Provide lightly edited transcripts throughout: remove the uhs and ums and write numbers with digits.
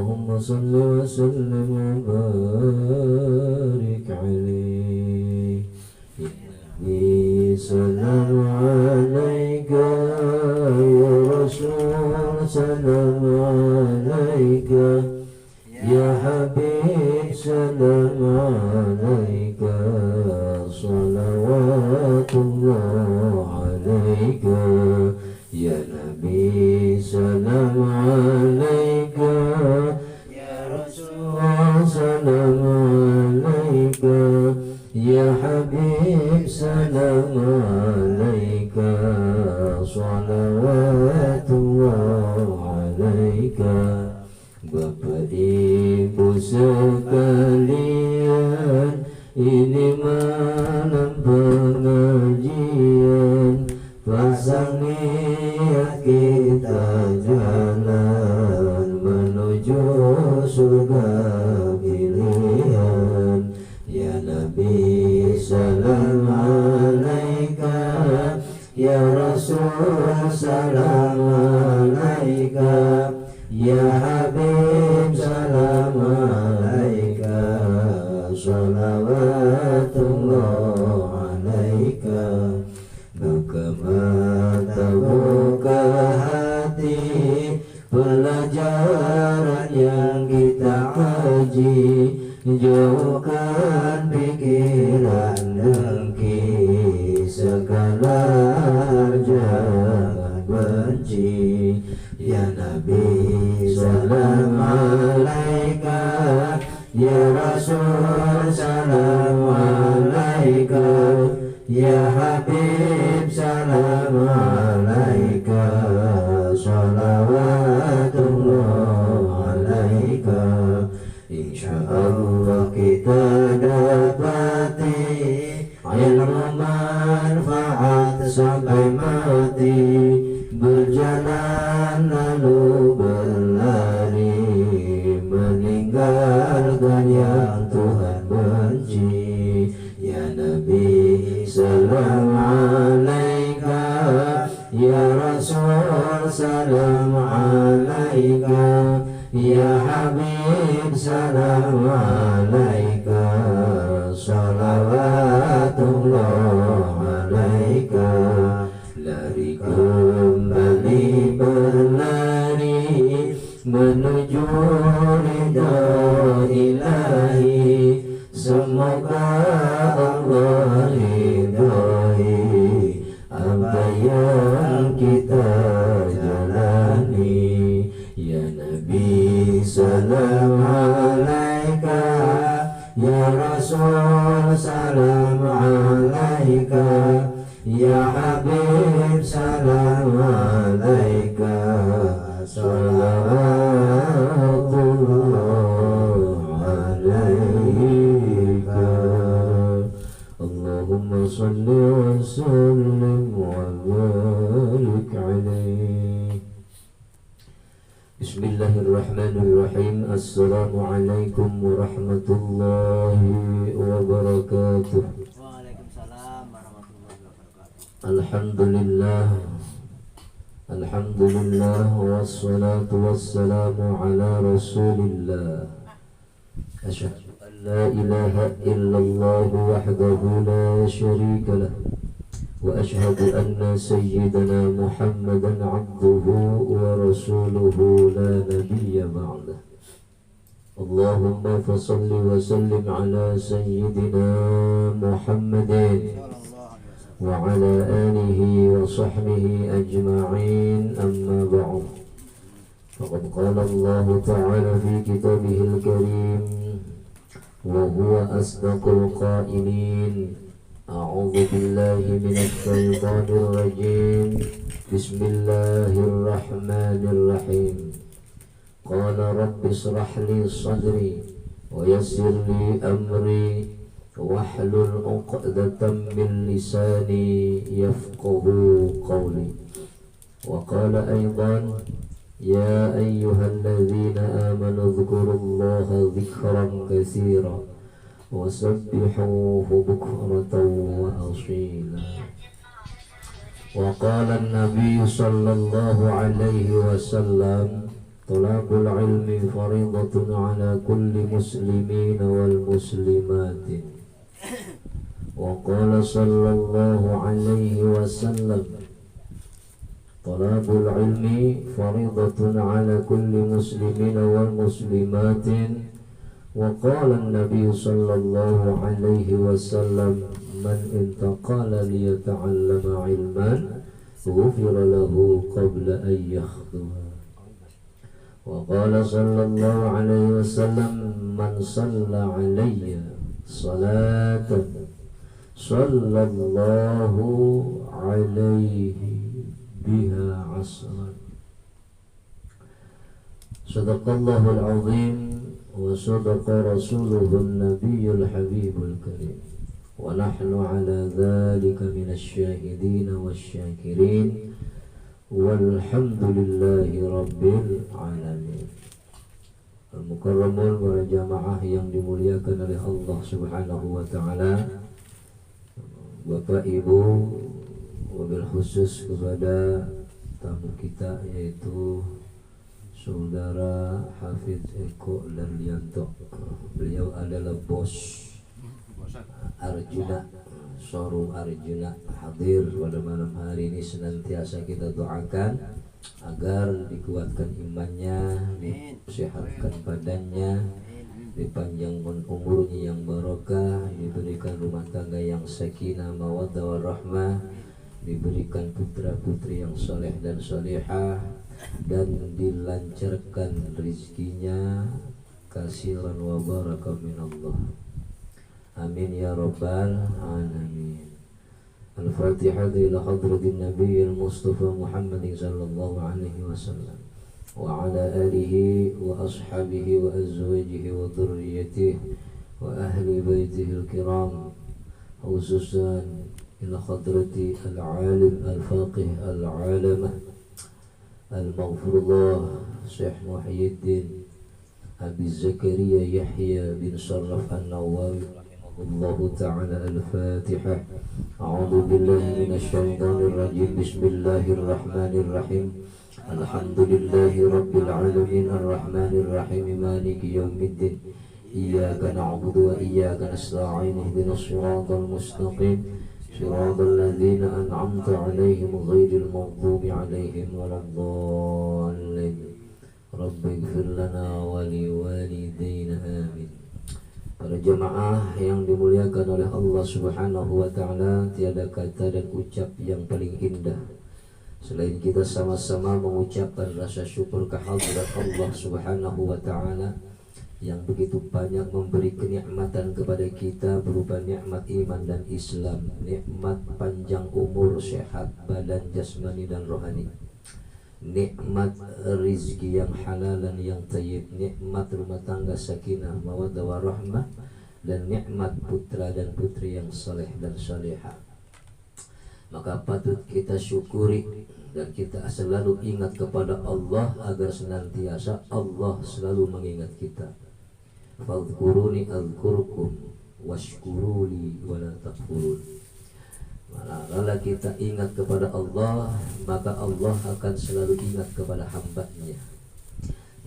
اللهم صل وسلم وبارك عليه يا نبي سلام عليك يا رسول سلام عليك يا حبيب سلام عليك صلوات الله عليك يا نبي سلام عليك يا رسول سلام عليك يا حبيب سلام عليك صلوات الله عليك. Bapak Ibu sekalian, ini malam pengajian, pasang niat kita jalan menuju surga pilihan. Ya Nabi salam alaika, ya Rasul salam alaika, ya Habib salam alaika, salawatullah alaika. Buka mata, buka hati, pelajaran yang kita kaji, jauhkan pikiran dengki, segala jangan benci. Ya Nabi salam alaika, ya Rasul salam alaika, ya Habib salam alaika, salawatullah alaika. Insyaallah kita dapati ilmu manfaat sampai mati, berjalan lalu berlari, meninggalkan yang Tuhan benci. Ya Nabi salam alaika, ya Rasul salam alaika, ya Habib salam alaika, salawatullah alaika. Lari kembali berlari menuju ridha ilahi, semoga Allah ridhai apa yang kita jalani. Ya Nabi salam alaika, ya Rasul salam alaika, ya Habib salam alaika, salawatullah alaika. Allahumma salli wa sallim wa barik alaih. Bismillahirrahmanirrahim. Assalamualaikum warahmatullahi wabarakatuh. Alhamdulillah, alhamdulillah, wassalatu wassalamu ala rasulillah. Asyhadu an la ilaha illallah wahdahu la syarika lah, wa asyhadu anna sayyidana Muhammadan abduhu wa rasuluhu la nabiyya ba'dah. Allahumma fasalli wa sallim ala sayyidina Muhammadin wa ala alihi wa sahbihi ajma'in, amma ba'd. Faqad qala Allah ta'ala fi kitabihil karim wa huwa asdaqul qailin. A'udzu billahi minasy syaithanir rajim. Bismillahirrahmanirrahim. Qala rabbi ishrah li sadri wa yassir li amri wahlul 'uqdatam min lisani yafqahu qawli. Wa qala aydan ya ayyuhalladzina amanu dhkurullaha dhikran katsira wasabbihuhu bukratan wa asila. Wa qala an-nabiy sallallahu alaihi wasallam Talabul ilmi faridatun ala kulli muslimin wal muslimatin. Wa qala sallallahu alaihi wasallam, talabul ilmi faridatun ala kulli muslimin wal muslimatin. Wa qala an-nabiy sallallahu alaihi wasallam, man intaqala liyata'allama ilman ghufira lahu qabla an yakhdhuha. Wa qala sallallahu alaihi wasallam, man shalla alayya salatan sallallahu alaihi biha asran. Sadaqallahul azim wa sadaqa rasuluhun nabiyyul habibul karim. Wa nahnu ala dhalika minasy syahidin wasyakirin. Walhamdulillahi rabbil alamin. Al-mukarramun, para jamaah yang dimuliakan oleh Allah subhanahu wa ta'ala, Bapak Ibu, wabil khusus kepada tamu kita yaitu Saudara Hafidz Eko Darlianto. Beliau adalah bos Arjuna, showroom Arjuna, hadir pada malam hari ini. Senantiasa kita doakan agar dikuatkan imannya, disehatkan badannya, dipanjangkan umurnya yang barokah, diberikan rumah tangga yang sakinah mawaddah warahmah, diberikan putra-putri yang soleh dan solehah, dan dilancarkan rezekinya kasiran wa baraka minallah. Amin ya rabbal alamin. Al-Fatihah ila hadratin Nabiyil Mustafa Muhammadin sallallahu alaihi wasallam wa ala alihi wa ashabihi wa azwajihi wa dhurriyyatihi wa ahli baitihi al-kiram, khususan ila hadrati al-alim al-faqih al-alamah al-maghfurullah Syekh Muhyiddin Abi Zakaria Yahya bin Sharraf an-Nawawi Allahu ta'ala. Al-Fatihah. A'udzu billahi minasy syaithanir rajim. Bismillahirrahmanirrahim. Alhamdulillahi rabbil alamin arrahmanir rahim maliki yaumiddin. Iyyaka na'budu wa iyyaka nasta'in. Ihdinas shiratal mustaqim. Shiratal ladzina an'amta 'alaihim ghairil maghdubi 'alaihim waladdallin. Rabbighfir lana wa liwalidayna amin. Para jemaah yang dimuliakan oleh Allah subhanahu wa ta'ala, tiada kata dan ucap yang paling indah selain kita sama-sama mengucapkan rasa syukur kehadirat Allah subhanahu wa ta'ala yang begitu banyak memberi kenikmatan kepada kita berupa nikmat iman dan Islam, nikmat panjang umur, sehat badan jasmani dan rohani, nikmat rizki yang halal dan yang thayyib, nikmat rumah tangga sakinah mawaddah warahmah, dan nikmat putra dan putri yang saleh dan salihah. Maka patut kita syukuri dan kita selalu ingat kepada Allah agar senantiasa Allah selalu mengingat kita. Fadhkuruni adzkurkum washkuruli wala takfurun. Manakala kita ingat kepada Allah, maka Allah akan selalu ingat kepada hamba-Nya.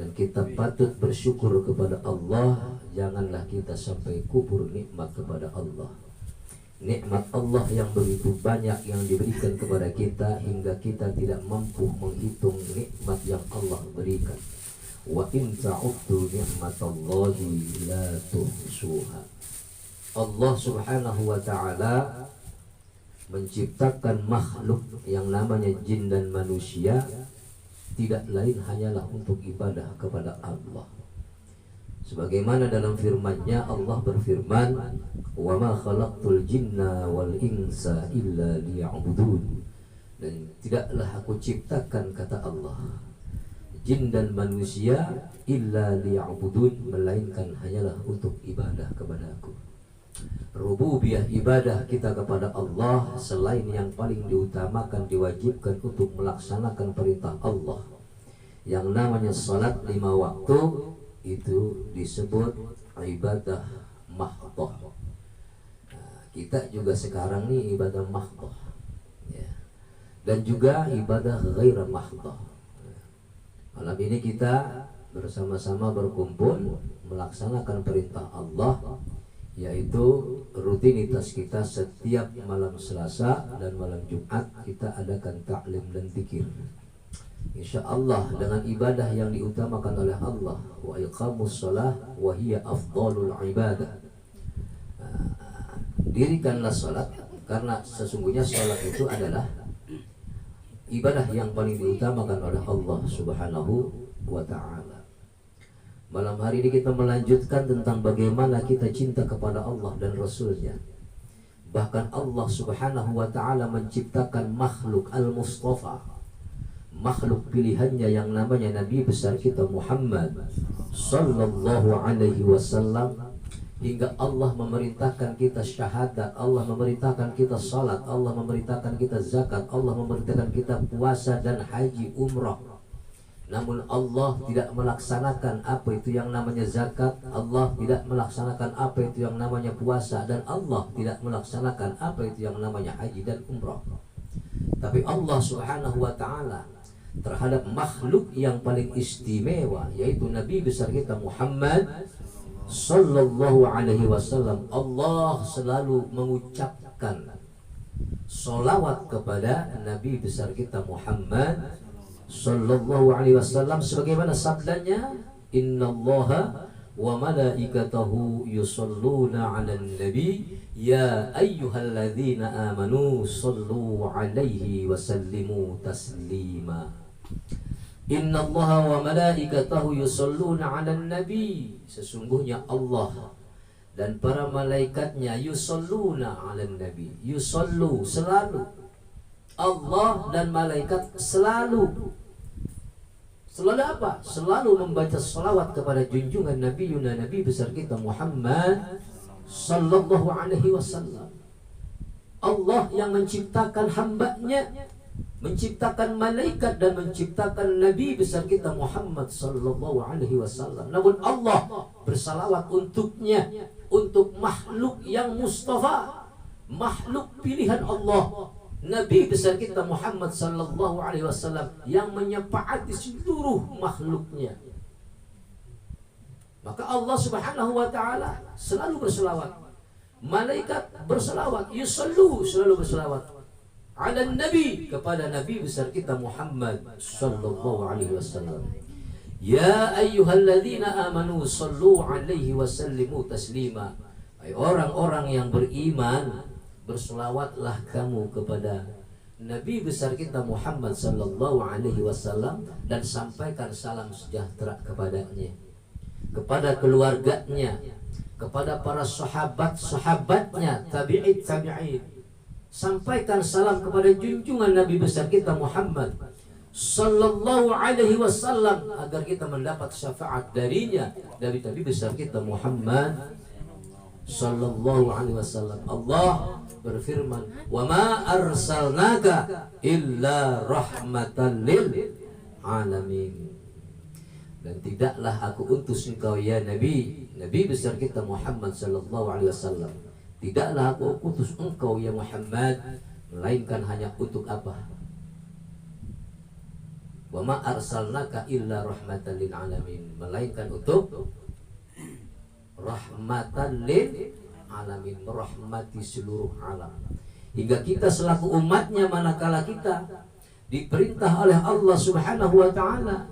Dan kita patut bersyukur kepada Allah. Janganlah kita sampai kubur nikmat kepada Allah. Nikmat Allah yang begitu banyak yang diberikan kepada kita hingga kita tidak mampu menghitung nikmat yang Allah berikan. Wa in ta'uddu ni'matallahi la tuhsuha. Allah subhanahu wa ta'ala menciptakan makhluk yang namanya jin dan manusia tidak lain hanyalah untuk ibadah kepada Allah. Sebagaimana dalam firman-Nya Allah berfirman, "Wa ma khalaqtul jinna wal insa illa liya'budun." Dan tidaklah aku ciptakan, kata Allah, jin dan manusia illa liya'budun, melainkan hanyalah untuk ibadah kepadaku. Rububiyah ibadah kita kepada Allah selain yang paling diutamakan, diwajibkan untuk melaksanakan perintah Allah yang namanya salat 5 waktu, itu disebut ibadah mahdhah. Kita juga sekarang nih ibadah mahdhah ya. Dan juga ibadah ghaira mahdhah. Malam ini kita bersama-sama berkumpul melaksanakan perintah Allah, yaitu rutinitas kita setiap malam Selasa dan malam Jumat kita adakan taklim dan zikir. Insya Allah dengan ibadah yang diutamakan oleh Allah, wa iqamus shalah wa hiya afdalul ibadah. Dirikanlah salat, karena sesungguhnya salat itu adalah ibadah yang paling diutamakan oleh Allah Subhanahu wa ta'ala. Malam hari ini kita melanjutkan tentang bagaimana kita cinta kepada Allah dan Rasulnya. Bahkan Allah Subhanahu wa ta'ala menciptakan makhluk al-Mustafa, makhluk pilihannya yang namanya Nabi besar kita Muhammad sallallahu alaihi wasallam. Hingga Allah memerintahkan kita syahadat, Allah memerintahkan kita salat, Allah memerintahkan kita zakat, Allah memerintahkan kita puasa dan haji umrah. Namun Allah tidak melaksanakan apa itu yang namanya zakat, Allah tidak melaksanakan apa itu yang namanya puasa, dan Allah tidak melaksanakan apa itu yang namanya haji dan umrah. Tapi Allah Subhanahu wa ta'ala terhadap makhluk yang paling istimewa, yaitu Nabi besar kita Muhammad sallallahu alaihi wasallam, Allah selalu mengucapkan solawat kepada Nabi besar kita Muhammad sallallahu alaihi wasallam sebagaimana sabdanya, innallaha wa malaikatahu yusalluna 'alan nabi ya ayyuhalladzina amanu sallu 'alaihi wa sallimu taslima. Innallaha wa malaikatahu yusalluna 'alan nabi, sesungguhnya Allah dan para malaikatnya yusalluna 'alan nabi, yusallu selalu, Allah dan malaikat selalu apa? Selalu membaca salawat kepada junjungan Nabi Yuna, Nabi besar kita Muhammad sallallahu alaihi wasallam. Allah yang menciptakan hambanya, menciptakan malaikat dan menciptakan Nabi besar kita Muhammad sallallahu alaihi wasallam. Namun Allah bersalawat untuknya, untuk makhluk yang mustafa, makhluk pilihan Allah, Nabi besar kita Muhammad sallallahu alaihi wasallam yang menyepaati seluruh makhluknya. Maka Allah Subhanahu wa ta'ala selalu berselawat, malaikat berselawat, yusallu selalu berselawat ala nabi, kepada Nabi besar kita Muhammad sallallahu alaihi wasallam. Ya ayyuhalladzina amanu sallu alaihi wa sallimu taslima. Hai orang-orang yang beriman, berselawatlah kamu kepada Nabi besar kita Muhammad sallallahu alaihi wasallam dan sampaikan salam sejahtera kepadanya, kepada keluarganya, kepada para sahabat-sahabatnya, tabi'in. Sampaikan salam kepada junjungan Nabi besar kita Muhammad sallallahu alaihi wasallam agar kita mendapat syafaat darinya, dari Nabi besar kita Muhammad sallallahu alaihi wasallam. Allah berfirman, wa ma arsalnaka illa rahmatan lil alamin, dan tidaklah aku utus engkau ya Nabi, Nabi besar kita Muhammad sallallahu alaihi wasallam, tidaklah aku utus engkau ya Muhammad melainkan hanya untuk apa? Wa ma arsalnaka illa rahmatan lil alamin, melainkan untuk rahmatan lil alamin, merahmati seluruh alam. Hingga kita selaku umatnya, manakala kita diperintah oleh Allah Subhanahu wa ta'ala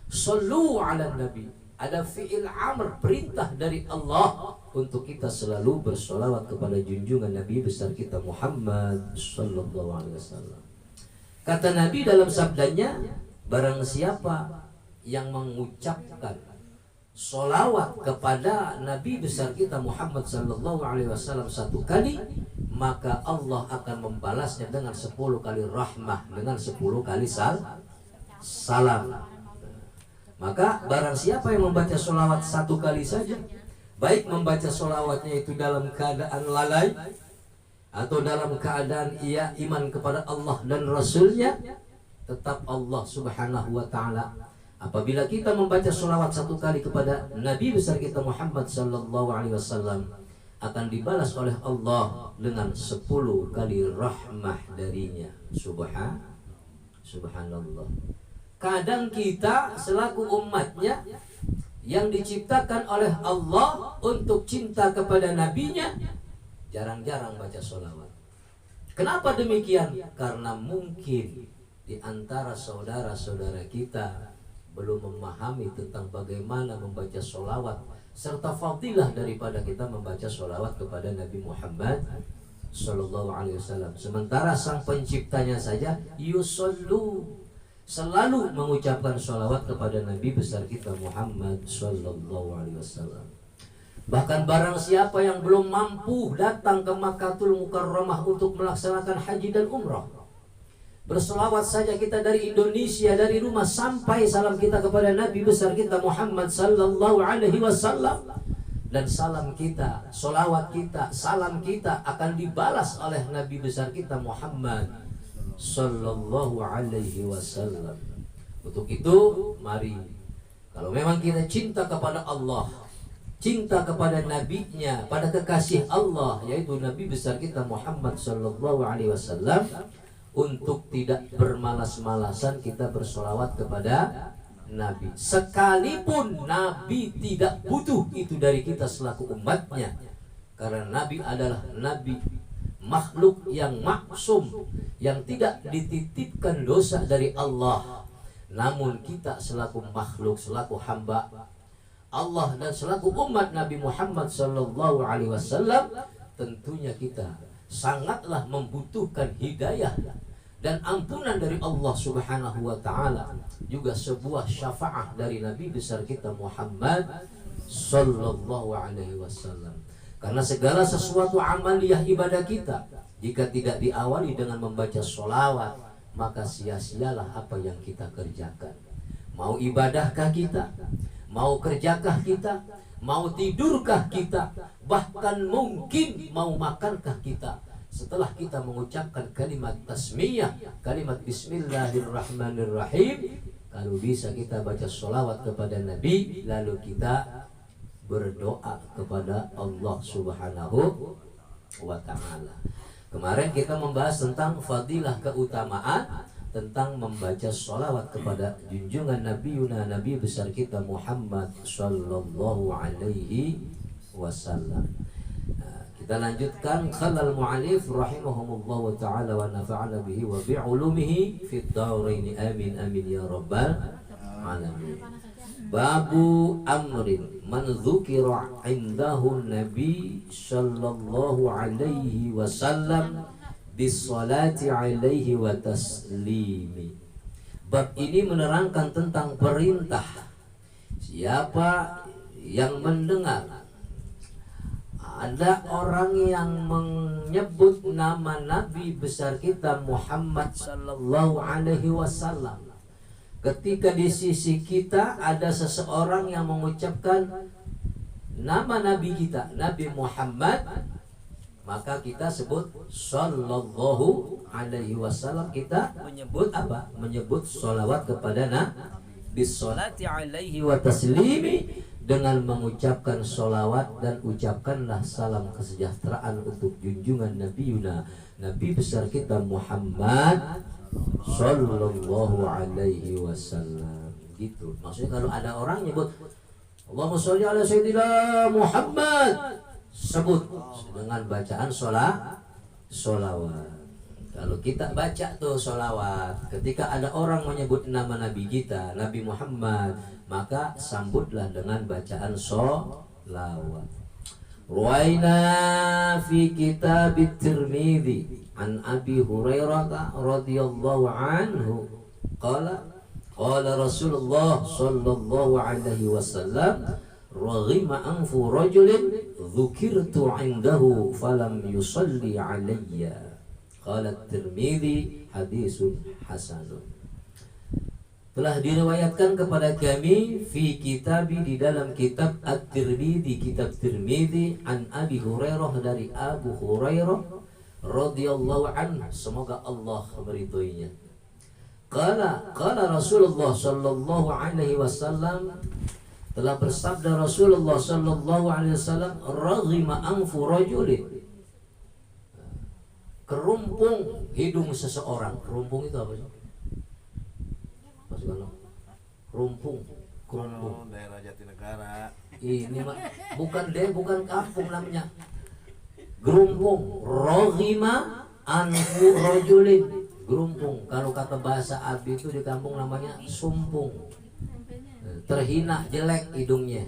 sallu ala nabi, ada fi'il amr, perintah dari Allah untuk kita selalu bersolawat kepada junjungan Nabi besar kita Muhammad sallallahu alaihi wasallam. Kata Nabi dalam sabdanya, barang siapa yang mengucapkan solawat kepada Nabi besar kita Muhammad sallallahu alaihi wasallam satu kali, maka Allah akan membalasnya dengan 10 kali rahmah, dengan 10 kali salam. Maka barang siapa yang membaca solawat satu kali saja, baik membaca solawatnya itu dalam keadaan lalai atau dalam keadaan ia iman kepada Allah dan Rasulnya, tetap Allah Subhanahu wa ta'ala, apabila kita membaca sholawat satu kali kepada Nabi besar kita Muhammad sallallahu alaihi wasallam, akan dibalas oleh Allah dengan 10 kali rahmah darinya. Subhanallah. Kadang kita selaku umatnya yang diciptakan oleh Allah untuk cinta kepada nabinya, jarang-jarang baca sholawat. Kenapa demikian? Karena mungkin di antara saudara-saudara kita belum memahami tentang bagaimana membaca sholawat serta fadilah daripada kita membaca sholawat kepada Nabi Muhammad Sallallahu Alaihi Wasallam. Sementara sang penciptanya saja yusollu, selalu mengucapkan sholawat kepada Nabi besar kita Muhammad Sallallahu Alaihi Wasallam. Bahkan barang siapa yang belum mampu datang ke Makkahul Mukarramah untuk melaksanakan haji dan umrah, berselawat saja kita dari Indonesia, dari rumah, sampai salam kita kepada Nabi besar kita Muhammad Sallallahu Alaihi Wasallam. Dan salam kita, solawat kita, salam kita akan dibalas oleh Nabi besar kita Muhammad Sallallahu Alaihi Wasallam. Untuk itu, mari, kalau memang kita cinta kepada Allah, cinta kepada nabinya, pada kekasih Allah, yaitu Nabi besar kita Muhammad Sallallahu Alaihi Wasallam, untuk tidak bermalas-malasan kita bersolawat kepada Nabi, sekalipun Nabi tidak butuh itu dari kita selaku umatnya. Karena Nabi adalah Nabi, makhluk yang maksum, yang tidak dititipkan dosa dari Allah. Namun kita selaku makhluk, selaku hamba Allah dan selaku umat Nabi Muhammad Sallallahu Alaihi Wasallam, tentunya kita sangatlah membutuhkan hidayah dan ampunan dari Allah Subhanahu wa Ta'ala, juga sebuah syafaat dari Nabi besar kita Muhammad Sallallahu Alaihi Wasallam. Karena segala sesuatu amaliyah ibadah kita, jika tidak diawali dengan membaca sholawat, maka sia-sialah apa yang kita kerjakan. Mau ibadahkah kita, mau kerjakah kita, mau tidurkah kita, bahkan mungkin mau makankah kita, setelah kita mengucapkan kalimat tasmiyah, kalimat bismillahirrahmanirrahim, kalau bisa kita baca sholawat kepada Nabi, lalu kita berdoa kepada Allah Subhanahu wa Ta'ala. Kemarin kita membahas tentang fadilah, keutamaan tentang membaca sholawat kepada junjungan Nabiuna, Nabi besar kita Muhammad Sallallahu Alaihi Wasallam. Kita lanjutkan khalal mu'alif rahimahumullah ta'ala wa nafa'ana bihi wa bi'ulumihi fid darain amin amin ya rabbal alamin. Babu amrin man dzukira indahu nabi sallallahu alaihi wasallam bisolati alaihi wa taslimi. Bab ini menerangkan tentang perintah siapa yang mendengar ada orang yang menyebut nama Nabi besar kita Muhammad Sallallahu Alaihi Wasallam. Ketika di sisi kita ada seseorang yang mengucapkan nama Nabi kita, Nabi Muhammad, maka kita sebut Sallallahu Alaihi Wasallam. Kita menyebut apa? Menyebut sholawat kepada Nabi, bisolati alaihi wa taslimi, dengan mengucapkan sholawat dan ucapkanlah salam kesejahteraan untuk junjungan Nabiuna, Nabi besar kita Muhammad Sallallahu Alaihi Wasallam. Gitu. Maksudnya kalau ada orang nyebut Allahumma sholli ala sayyidina Muhammad, sebut dengan bacaan sholawat. Kalau kita baca tuh sholawat, ketika ada orang menyebut nama Nabi kita, Nabi Muhammad, maka sambutlah dengan bacaan sholawat. Ruwaina fi kitab Tirmidzi an Abi Hurairah radhiyallahu anhu qala qala Rasulullah sallallahu alaihi wasallam raghima anfu rajulin dzukirtu indahu falam yusalli alayya. Qala Tirmidzi hadisun hasanun. Telah diriwayatkan kepada kami fi kitabi, di dalam kitab At-Tirmidzi, kitab Tirmidzi, an Abi Hurairah, dari Abu Hurairah radhiyallahu anhu, semoga Allah meridhoinya. Qala Rasulullah sallallahu alaihi wasallam, telah bersabda Rasulullah sallallahu alaihi wasallam, raghima anfu rajulin, kerumpung hidung seseorang. Kerumpung itu apa sih? segala rumpung daerah Jatinegara. Ini mah bukan kampung namanya. Gerumpung, rohima anfu rojulin. Gerumpung, kalau kata bahasa Abi itu di kampung namanya sumpung. Terhina, jelek hidungnya.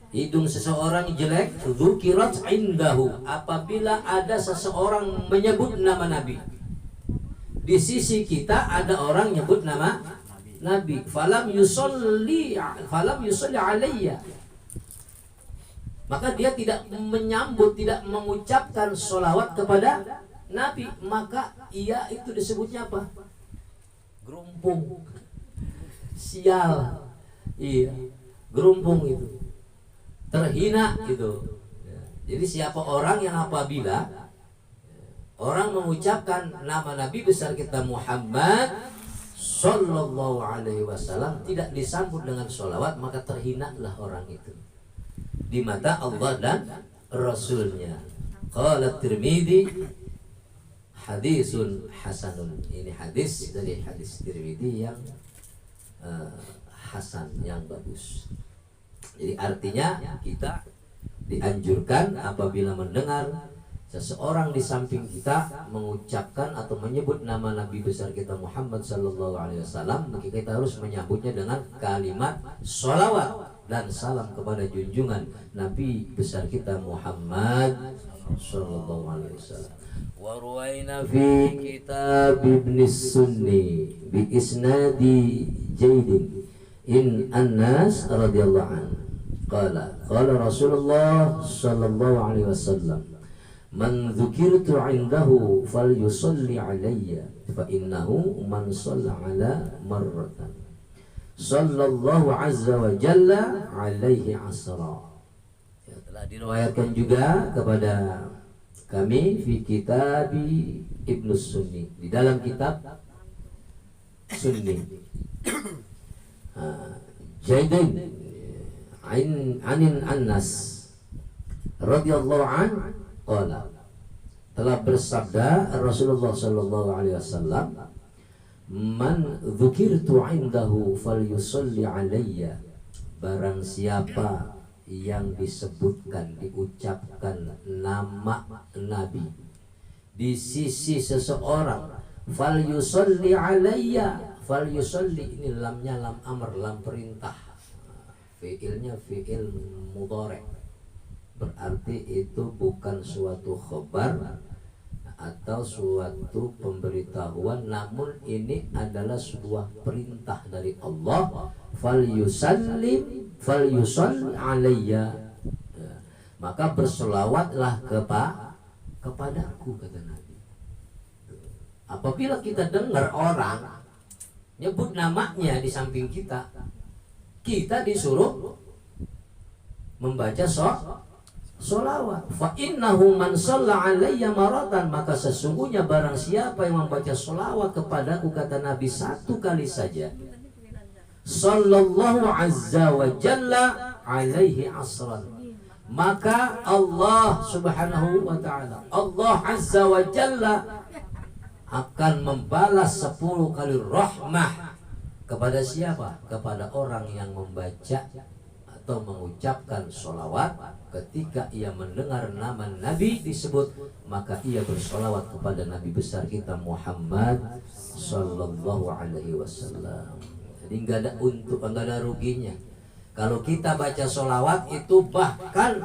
Hidung seseorang jelek, dzukirat indahu, apabila ada seseorang menyebut nama Nabi. Di sisi kita ada orang nyebut nama Nabi, falam yusolli alayya, maka dia tidak menyambut, tidak mengucapkan sholawat kepada Nabi, maka ia itu disebutnya apa? Gerumpung, sial, iya, gerumpung itu, terhina gitu. Jadi siapa orang yang apabila orang mengucapkan nama Nabi besar kita Muhammad Sallallahu Alaihi Wasallam tidak disambut dengan sholawat, maka terhinalah orang itu di mata Allah dan Rasulnya. Qala Tirmidzi hadisun hasanun. Ini hadis dari hadis Tirmidzi yang hasan, yang bagus. Jadi artinya kita dianjurkan apabila mendengar seseorang di samping kita mengucapkan atau menyebut nama Nabi besar kita Muhammad Sallallahu Alaihi Wasallam, maka kita harus menyambutnya dengan kalimat sholawat dan salam kepada junjungan Nabi besar kita Muhammad Sallallahu Alaihi Wasallam. Wa ruwaina fi kitab Ibn Sunni bi isnadi Jaidin in Anas radhiyallahu anhu qala Rasulullah Sallallahu Alaihi Wasallam, man dzukirtu indahu falyusalli alayya fa innahu man shalla ala marratan sallallahu azza wa jalla alaihi asra. Ya, telah diriwayatkan juga kepada kami fi kitab Ibnu Sunni, di dalam kitab Sunni. Jaidin anin Anas radhiyallahu anhu qala, telah bersabda Rasulullah sallallahu alaihi wasallam, man dzukirtu indahu falyusalli alayya, barang siapa yang disebutkan, diucapkan nama Nabi di sisi seseorang, falyusalli alayya, falyusalli ini lamnya lam amr, lam perintah, fiilnya fiil mudhari, berarti itu bukan suatu khabar atau suatu pemberitahuan, namun ini adalah sebuah perintah dari Allah. Falyusalli alayya, maka berselawatlah kepadaku, kata Nabi. Apabila kita dengar orang nyebut namanya di samping kita, kita disuruh membaca sholawat. Fa innahu man shalla alayya maratan, maka sesungguhnya barang siapa yang membaca sholawat kepadaku, kata Nabi, satu kali saja, sallallahu azza wa jalla alaihi asran, maka Allah subhanahu wa ta'ala, Allah azza wa jalla akan membalas 10 kali rahmah kepada siapa? Kepada orang yang membaca atau mengucapkan sholawat ketika ia mendengar nama Nabi disebut, maka ia bersolawat kepada Nabi besar kita Muhammad Sallallahu Alaihi Wasallam. Jadi nggak ada untung, nggak ada ruginya. Kalau kita baca sholawat itu bahkan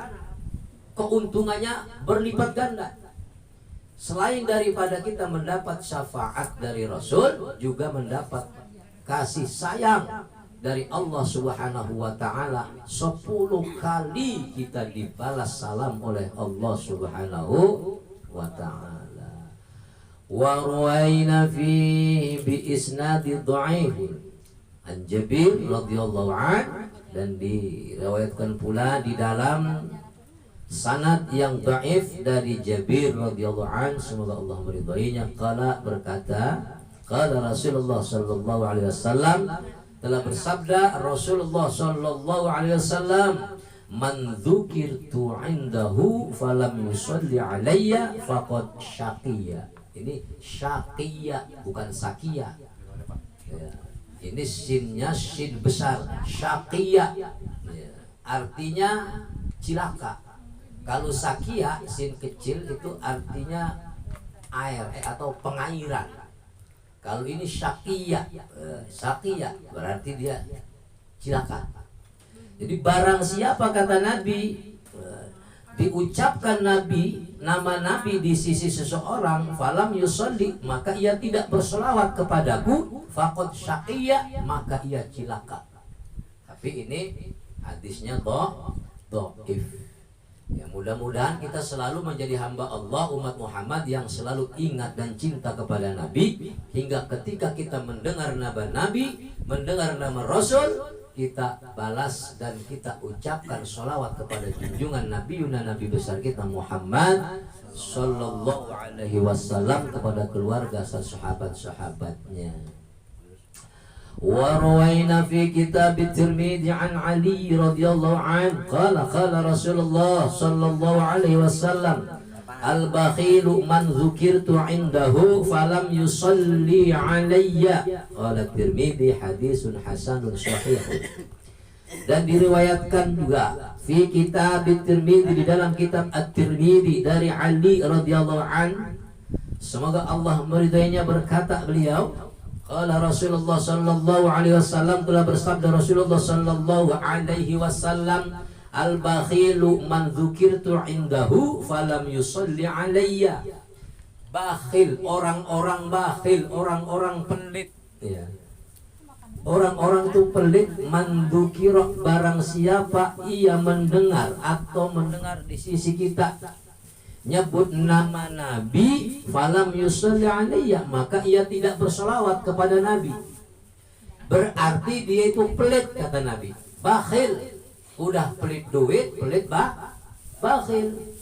keuntungannya berlipat ganda. Selain daripada kita mendapat syafaat dari Rasul, juga mendapat kasih sayang dari Allah Subhanahu wa ta'ala. 10 kali kita dibalas salam oleh Allah Subhanahu wa ta'ala. Wa ruwaina fi bi isnadi dha'if an Jabir radhiyallahu an, dan diriwayatkan pula di dalam sanad yang dhaif dari Jabir radhiyallahu an, semoga Allah meridainya. Qala, berkata, qala Rasulullah sallallahu alaihi wasallam, telah bersabda Rasulullah sallallahu alaihi wasallam, man dzukirtu indahu falam yusalli alayya faqad syaqiya. Ini syaqiya, bukan sakia. Ya. Ini sinnya sin besar, syaqiyah. Ya. Artinya cilaka. Kalau sakia sin kecil itu artinya air atau pengairan. Kalau ini syaqiyah, syaqiyah berarti dia cilaka. Jadi barang siapa kata Nabi diucapkan nama Nabi di sisi seseorang falam yusolli maka ia tidak berselawat kepadaku faqad syaqiyya maka ia cilaka. Tapi ini hadisnya dhaif. Ya mudah-mudahan kita selalu menjadi hamba Allah umat Muhammad yang selalu ingat dan cinta kepada Nabi hingga ketika kita mendengar nama Nabi, mendengar nama Rasul kita balas dan kita ucapkan sholawat kepada junjungan Nabi besar kita Muhammad sallallahu alaihi wasallam kepada keluarga sahabat-sahabatnya. Wa rawaina fi kitab at-Tirmidzi an Ali radhiyallahu anhu qala Rasulullah sallallahu alaihi wasallam al-bakhilu man dzukirtu indahu falam yusalli alayya qala Tirmidzi hadisun hasanun sahih. Dan diriwayatkan juga fi kitab Tirmidzi di dalam kitab At-Tirmidzi dari Ali radhiyallahu an semoga Allah meridainya berkata beliau qala Rasulullah sallallahu alaihi wasallam telah bersabda Rasulullah sallallahu alaihi wasallam al-bakhilu man dzukirtu indahu falam yusalli alayya. Bakhil, orang-orang bakhil, orang-orang pelit ya. Orang-orang itu pelit man dzukira barang siapa ia mendengar atau mendengar di sisi kita nyebut nama Nabi falam yusalli alayya maka ia tidak berselawat kepada Nabi. Berarti dia itu pelit kata Nabi. Bakhil udah pelit duit, pelit bakhil.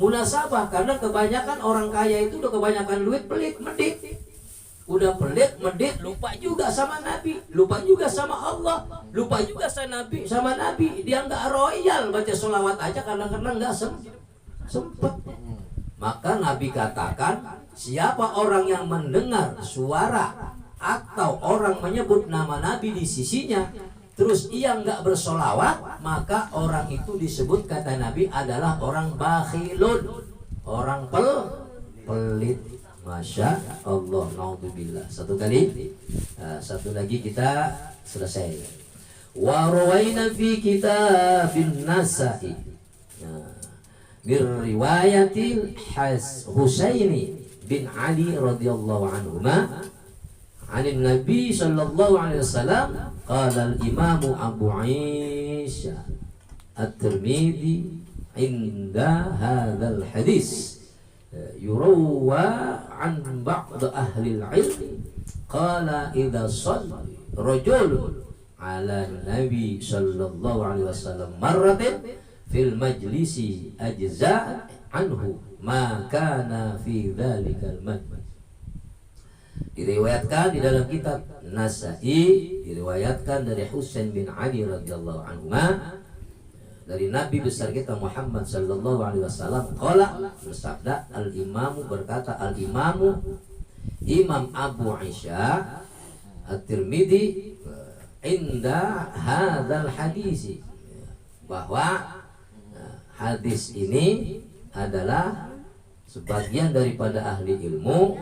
Munasabah karena kebanyakan orang kaya itu udah kebanyakan duit, pelit, medit. Udah pelit, medit, lupa juga sama Nabi, lupa juga sama Allah, lupa juga sama Nabi. Dia nggak royal baca sholawat aja kadang-kadang nggak sempet. Maka Nabi katakan siapa orang yang mendengar suara atau orang menyebut nama Nabi di sisinya terus ia nggak bersolawat maka orang itu disebut kata Nabi adalah orang bakhilun, orang pelit. Masya Allah, naudzubillah. Satu lagi kita selesai. Wa rawaina fi kitabin Nasa'i bir riwayatil Husaini bin Ali radhiyallahu anhuma anin Nabi sallallahu alaihi wasallam qala al-Imam Abu Isa At-Tirmidzi inda hadzal hadis yurawa an ba'd ahli al-ilm qala idza shalla rajulun ala Nabi sallallahu alaihi wasallam marratin fil majlisi ajza anhu ma kana fi dzalikal majlis. Diriwayatkan di dalam kitab Nasa'i, diriwayatkan dari Husain bin Ali radhiyallahu anhu dari Nabi besar kita Muhammad sallallahu alaihi wasallam qala bersabda al-imamu berkata al-imamu Imam Abu Isa At-Tirmidzi inda hadzal hadis bahwa hadis ini adalah sebagian daripada ahli ilmu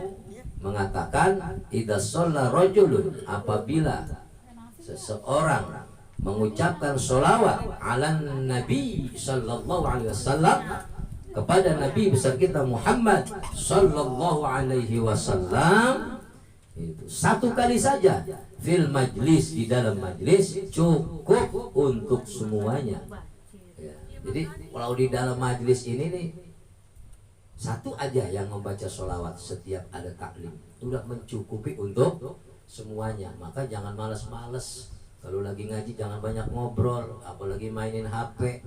mengatakan idza shalla rajulun apabila seseorang mengucapkan sholawat ala Nabi sallallahu alaihi wasallam kepada Nabi besar kita Muhammad sallallahu alaihi wasallam itu satu kali saja fil majlis di dalam majlis cukup untuk semuanya ya. Jadi kalau di dalam majlis ini nih satu aja yang membaca sholawat setiap ada taklim sudah mencukupi untuk semuanya. Maka jangan malas-malas kalau lagi ngaji, jangan banyak ngobrol, apalagi mainin HP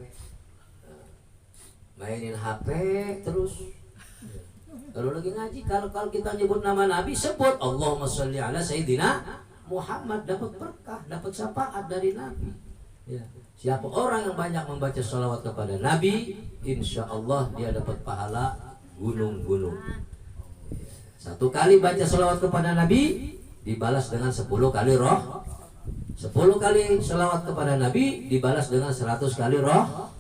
terus. Kalau lagi ngaji, kalau kita nyebut nama Nabi, sebut Allahumma sholli ala Sayyidina Muhammad, dapat berkah, dapat syafaat dari Nabi ya. Siapa orang yang banyak membaca sholawat kepada Nabi, insya Allah dia dapat pahala gunung-gunung. Satu kali baca sholawat kepada Nabi dibalas dengan 10 kali roh. 10 kali selawat kepada Nabi dibalas dengan 100 kali roh.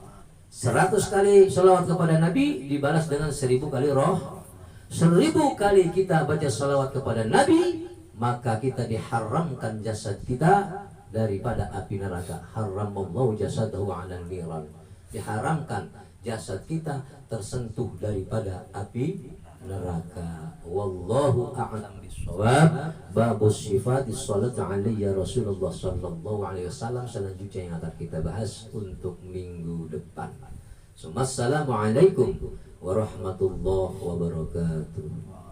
100 kali selawat kepada Nabi dibalas dengan 1000 kali roh. 1000 kali kita baca selawat kepada Nabi, maka kita diharamkan jasad kita daripada api neraka. Haramallahu jasadahu 'alan niran. Diharamkan jasad kita tersentuh daripada api neraka. Wallahu a'lam bishawab. Babus sifatis salat alaiya Rasulullah sallallahu alaihi wasallam, selanjutnya yang akan kita bahas untuk minggu depan. Assalamualaikum warahmatullahi wabarakatuh.